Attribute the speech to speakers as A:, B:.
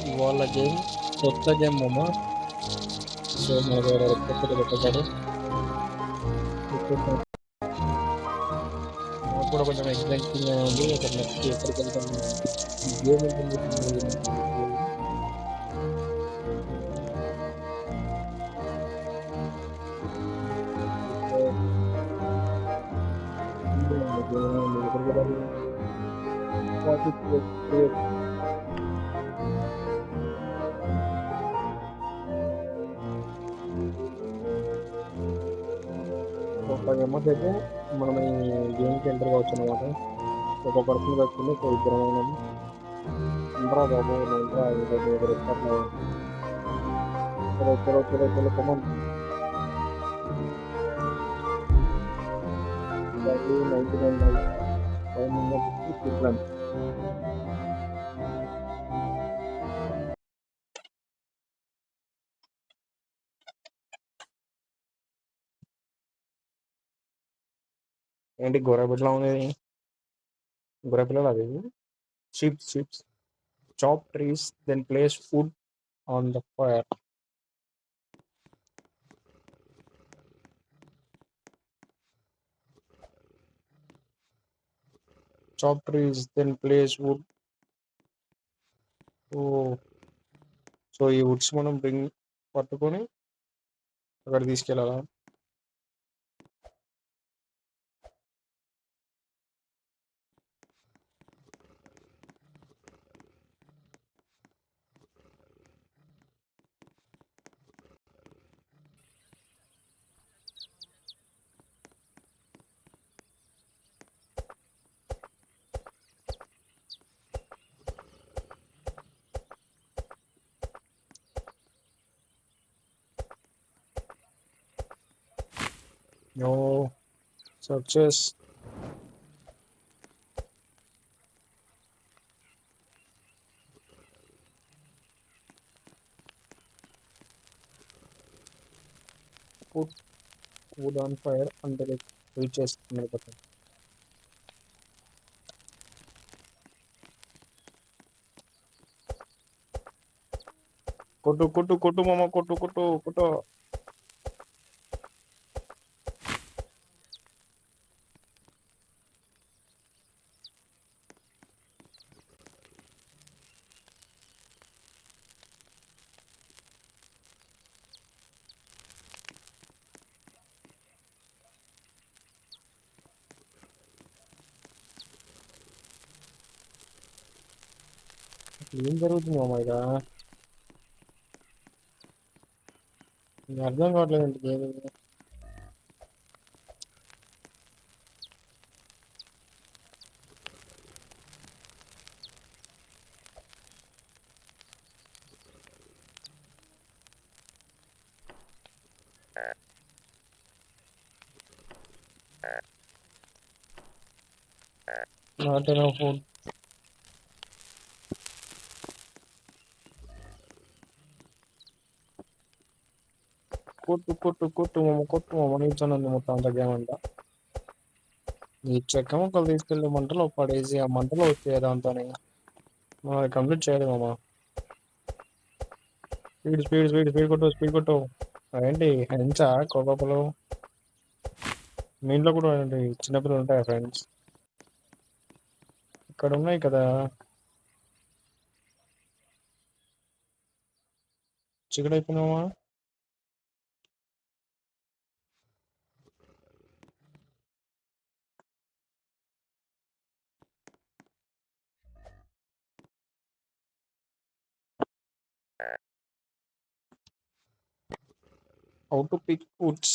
A: ఇవాళ గేమ్ కొత్త గేమ్ మామ. సో మనకు ఎవరో కొత్తగా పెట్టేశాడు. వచ్చేసాం. నాకు కూడా కొంచెం ఎగ్జైటింగ్ ఉంది. అసలు నెక్స్ట్ ఎక్కడికి వెళ్తాం, ఈ గేమ్ ఉంటుంది తెలియదు నాకు. ఎక్కడికి వెళ్ళాలి? ఒక 5 మెంబర్స్ అయితే మనం ఈ గేమ్కి ఎంటర్ కావచ్చు అనమాట. ఒక పర్సన్ వచ్చింది, సో ఇద్దరం అయినాము. ఉండరా బాబు, ఉండరా, ఎవరు వస్తారు? చలో చలో చలో చలో కమన్. 99 లైక్ 5 మెంబర్స్కి క్విక్. ఏంటి గొర్రెబిడ్డలా ఉంది? గొర్రెపిల్లలు అది. Sheeps chop trees then place food on the fire. Chop trees then place wood. Oh, so ఈ వుడ్స్ మనం పట్టుకొని అక్కడ తీసుకెళ్ళాలా? No success. Put wood on fire అంటే రీచెస్. కొట్టు కొట్టు కొట్టు మామ, కొట్టు కొట్టు కొట్టు. ఏం జరుగుతుంది మామ ఇక? నీకు అర్థం కావట్లేదు ఏంటి గేమ్? Not enough food. కొట్టు కొట్టు కొట్టు మామ, కొట్టు మామ. నీచనంది మొత్తం అంత గేమ్ అంతా. ఈ చెక్క ముక్కలు తీసుకెళ్ళి మంటలో పడేసి ఆ మంటలో వచ్చేది దాంతో కంప్లీట్ చేయాలి మామ. స్పీడ్ స్పీడ్ స్పీడ్ స్పీడ్ కొట్టు, స్పీడ్ కొట్టు. ఏంటి హెంచా కోపలు? మీ ఇంట్లో కూడా ఏంటి చిన్నపిల్లలు ఉంటాయా ఫ్రెండ్స్? ఇక్కడ ఉన్నాయి కదా. చికెన్ అయిపోయినావా? How to pick Woods.